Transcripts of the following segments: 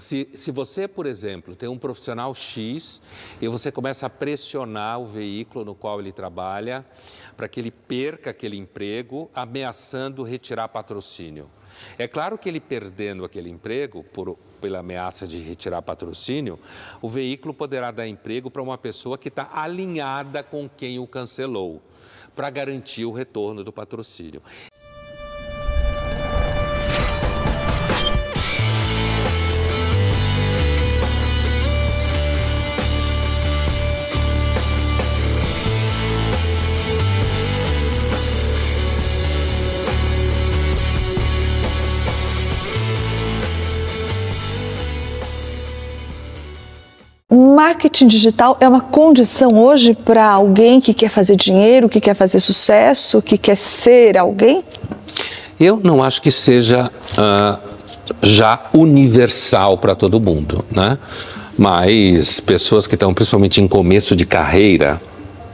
Se você, por exemplo, tem um profissional X e você começa a pressionar o veículo no qual ele trabalha para que ele perca aquele emprego, ameaçando retirar patrocínio. É claro que ele perdendo aquele emprego, pela ameaça de retirar patrocínio, o veículo poderá dar emprego para uma pessoa que está alinhada com quem o cancelou, para garantir o retorno do patrocínio. Marketing digital é uma condição hoje para alguém que quer fazer dinheiro, que quer fazer sucesso, que quer ser alguém? Eu não acho que seja já universal para todo mundo, né? Mas pessoas que estão principalmente em começo de carreira,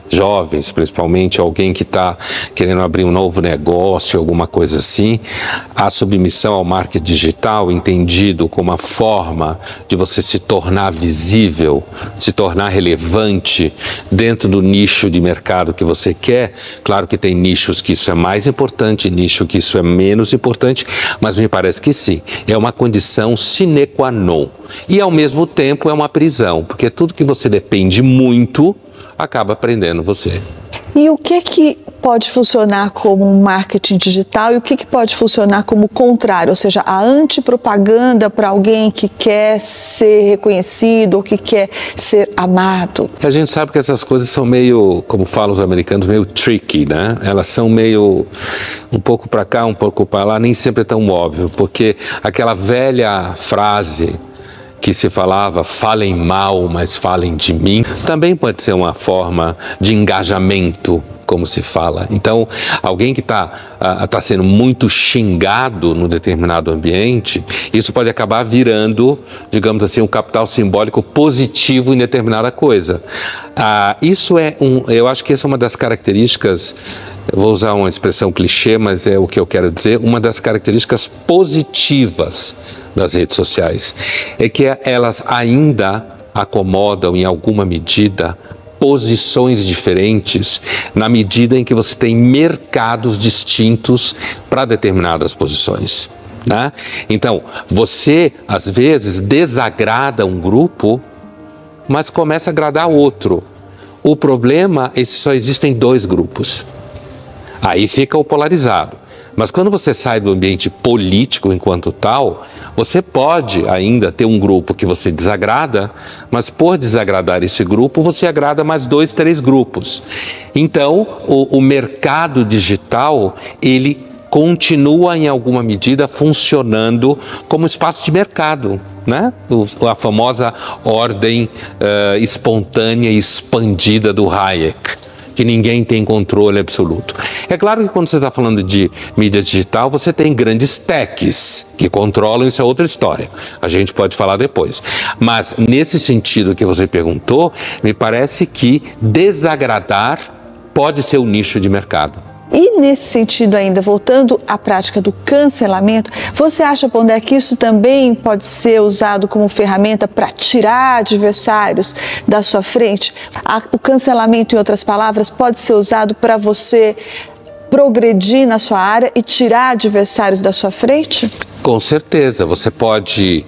jovens principalmente, alguém que está querendo abrir um novo negócio, alguma coisa assim, a submissão ao marketing digital, entendido como uma forma de você se tornar visível, se tornar relevante dentro do nicho de mercado que você quer. Claro que tem nichos que isso é mais importante, nicho que isso é menos importante, mas me parece que sim, é uma condição sine qua non. E ao mesmo tempo é uma prisão, porque tudo que você depende muito acaba prendendo você. E o que pode funcionar como um marketing digital e o que pode funcionar como o contrário, ou seja, a antipropaganda para alguém que quer ser reconhecido ou que quer ser amado? A gente sabe que essas coisas são meio, como falam os americanos, meio tricky, né? Elas são meio um pouco para cá, um pouco para lá, nem sempre é tão óbvio, porque aquela velha frase que se falava, falem mal, mas falem de mim, também pode ser uma forma de engajamento, como se fala. Então, alguém que está sendo muito xingado num determinado ambiente, isso pode acabar virando, digamos assim, um capital simbólico positivo em determinada coisa. Eu acho que essa é uma das características, eu vou usar uma expressão clichê, mas é o que eu quero dizer, uma das características positivas das redes sociais, é que elas ainda acomodam em alguma medida posições diferentes na medida em que você tem mercados distintos para determinadas posições, né? Então, você às vezes desagrada um grupo, mas começa a agradar outro. O problema é que só existem dois grupos. Aí fica o polarizado. Mas quando você sai do ambiente político enquanto tal, você pode ainda ter um grupo que você desagrada, mas por desagradar esse grupo, você agrada mais 2, 3 grupos. Então, o mercado digital, ele continua em alguma medida funcionando como espaço de mercado, né? A famosa ordem espontânea e expandida do Hayek, que ninguém tem controle absoluto. É claro que quando você está falando de mídia digital, você tem grandes techs que controlam, isso é outra história. A gente pode falar depois. Mas nesse sentido que você perguntou, me parece que desagradar pode ser um nicho de mercado. E nesse sentido ainda, voltando à prática do cancelamento, você acha, Pondé, que isso também pode ser usado como ferramenta para tirar adversários da sua frente? O cancelamento, em outras palavras, pode ser usado para você progredir na sua área e tirar adversários da sua frente? Com certeza, você pode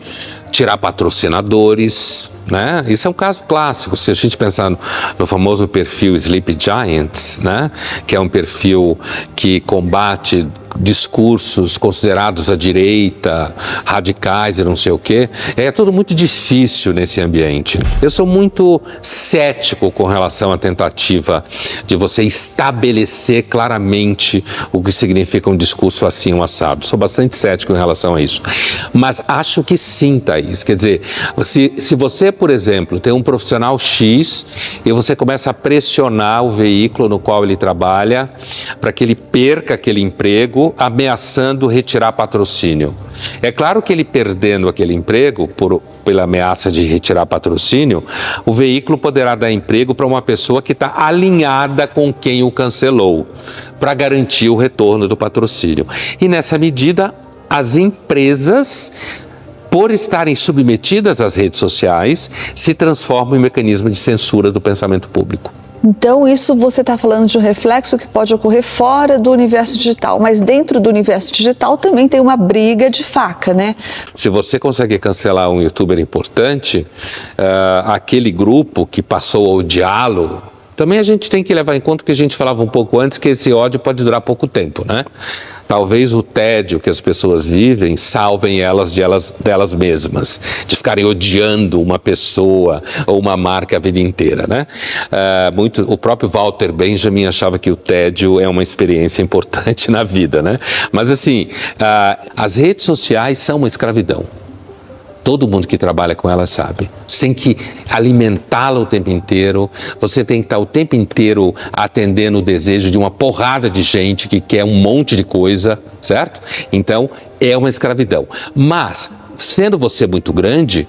tirar patrocinadores, né? Isso é um caso clássico. Se a gente pensar no famoso perfil Sleep Giants, né? Que é um perfil que combate discursos considerados à direita, radicais e não sei o quê, é tudo muito difícil nesse ambiente. Eu sou muito cético com relação à tentativa de você estabelecer claramente o que significa um discurso assim, um assado. Sou bastante cético em relação a isso. Mas acho que sim, Thaís. Quer dizer, se você, por exemplo, tem um profissional X e você começa a pressionar o veículo no qual ele trabalha para que ele perca aquele emprego, ameaçando retirar patrocínio. É claro que ele perdendo aquele emprego, pela ameaça de retirar patrocínio, o veículo poderá dar emprego para uma pessoa que está alinhada com quem o cancelou, para garantir o retorno do patrocínio. E nessa medida, as empresas por estarem submetidas às redes sociais, se transformam em mecanismo de censura do pensamento público. Então, isso você está falando de um reflexo que pode ocorrer fora do universo digital, mas dentro do universo digital também tem uma briga de faca, né? Se você consegue cancelar um youtuber importante, aquele grupo que passou a odiá-lo, também a gente tem que levar em conta o que a gente falava um pouco antes, que esse ódio pode durar pouco tempo, né? Talvez o tédio que as pessoas vivem salvem elas delas mesmas, de ficarem odiando uma pessoa ou uma marca a vida inteira, né? O próprio Walter Benjamin achava que o tédio é uma experiência importante na vida, né? Mas assim, as redes sociais são uma escravidão. Todo mundo que trabalha com ela sabe. Você tem que alimentá-la o tempo inteiro, você tem que estar o tempo inteiro atendendo o desejo de uma porrada de gente que quer um monte de coisa, certo? Então, é uma escravidão. Mas, sendo você muito grande,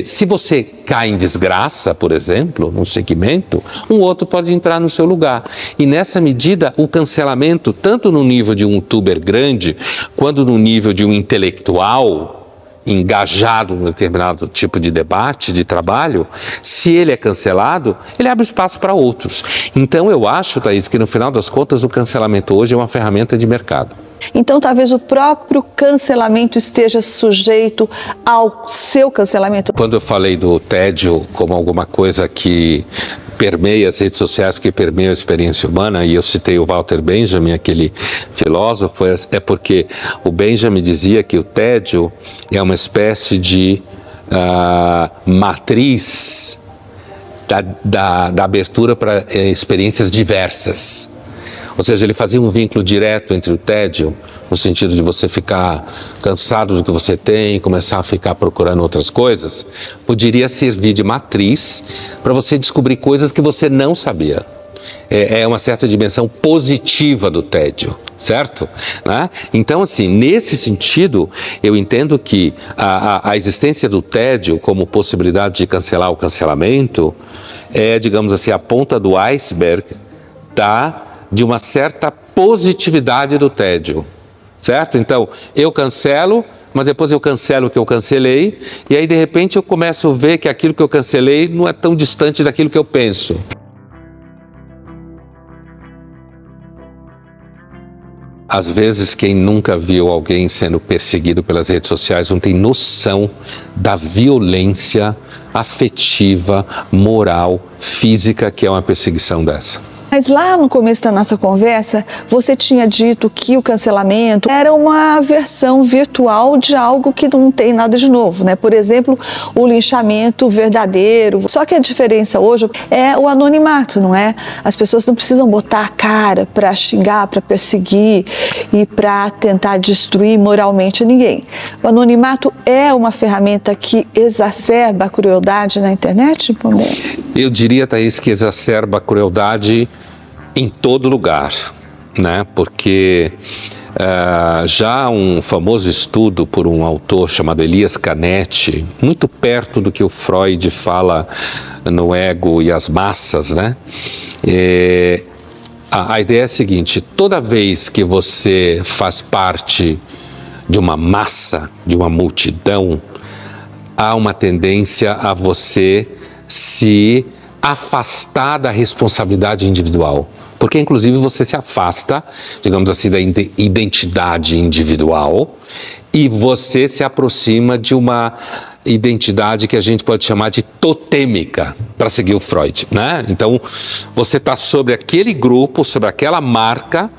se você cai em desgraça, por exemplo, num segmento, um outro pode entrar no seu lugar. E nessa medida, o cancelamento, tanto no nível de um youtuber grande, quanto no nível de um intelectual engajado em determinado tipo de debate, de trabalho, se ele é cancelado, ele abre espaço para outros. Então eu acho, Thaís, que no final das contas o cancelamento hoje é uma ferramenta de mercado. Então talvez o próprio cancelamento esteja sujeito ao seu cancelamento. Quando eu falei do tédio como alguma coisa que permeia as redes sociais, que permeia a experiência humana, e eu citei o Walter Benjamin, aquele filósofo, é porque o Benjamin dizia que o tédio é uma espécie de matriz da abertura para experiências diversas. Ou seja, ele fazia um vínculo direto entre o tédio, no sentido de você ficar cansado do que você tem e começar a ficar procurando outras coisas, poderia servir de matriz para você descobrir coisas que você não sabia. É uma certa dimensão positiva do tédio, certo? Né? Então, assim, nesse sentido, eu entendo que a existência do tédio como possibilidade de cancelar o cancelamento é, digamos assim, a ponta do iceberg de uma certa positividade do tédio, certo? Então, eu cancelo, mas depois eu cancelo o que eu cancelei, e aí de repente eu começo a ver que aquilo que eu cancelei não é tão distante daquilo que eu penso. Às vezes, quem nunca viu alguém sendo perseguido pelas redes sociais não tem noção da violência afetiva, moral, física que é uma perseguição dessa. Mas lá no começo da nossa conversa, você tinha dito que o cancelamento era uma versão virtual de algo que não tem nada de novo, né? Por exemplo, o linchamento verdadeiro. Só que a diferença hoje é o anonimato, não é? As pessoas não precisam botar a cara para xingar, para perseguir e para tentar destruir moralmente ninguém. O anonimato é uma ferramenta que exacerba a crueldade na internet, Pondé? Eu diria, Thaís, que exacerba a crueldade em todo lugar, né? Porque já um famoso estudo por um autor chamado Elias Canetti, muito perto do que o Freud fala no ego e as massas, né? A ideia é a seguinte: toda vez que você faz parte de uma massa, de uma multidão, há uma tendência a você se afastar da responsabilidade individual. Porque, inclusive, você se afasta, digamos assim, da identidade individual e você se aproxima de uma identidade que a gente pode chamar de totêmica, para seguir o Freud, né? Então, você está sobre aquele grupo, sobre aquela marca,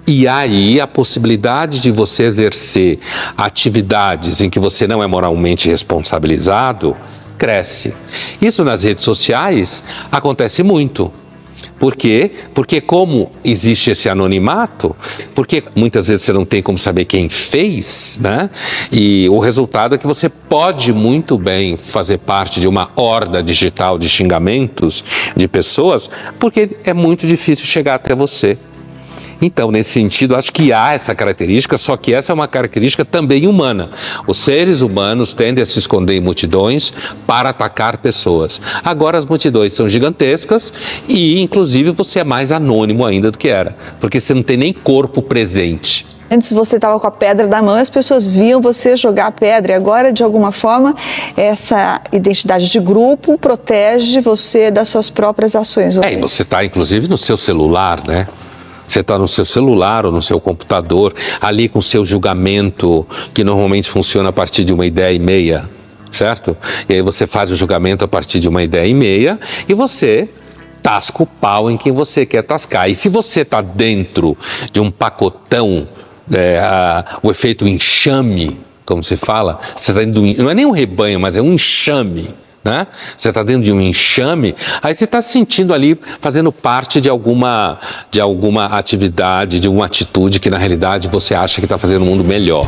e aí a possibilidade de você exercer atividades em que você não é moralmente responsabilizado cresce. Isso nas redes sociais acontece muito. Por quê? Porque como existe esse anonimato, porque muitas vezes você não tem como saber quem fez, né? E o resultado é que você pode muito bem fazer parte de uma horda digital de xingamentos de pessoas, porque é muito difícil chegar até você. Então, nesse sentido, acho que há essa característica, só que essa é uma característica também humana. Os seres humanos tendem a se esconder em multidões para atacar pessoas. Agora as multidões são gigantescas e, inclusive, você é mais anônimo ainda do que era, porque você não tem nem corpo presente. Antes você estava com a pedra na mão e as pessoas viam você jogar a pedra. E agora, de alguma forma, essa identidade de grupo protege você das suas próprias ações. E você está, inclusive, no seu celular, né? Você está no seu celular ou no seu computador, ali com o seu julgamento, que normalmente funciona a partir de uma ideia e meia, certo? E aí você faz o julgamento a partir de uma ideia e meia e você tasca o pau em quem você quer tascar. E se você está dentro de um pacotão, o efeito enxame, como se fala, você tá dentro não é nem um rebanho, mas é um enxame, né? Você está dentro de um enxame, aí você está se sentindo ali fazendo parte de alguma atividade, de uma atitude que na realidade você acha que está fazendo o mundo melhor.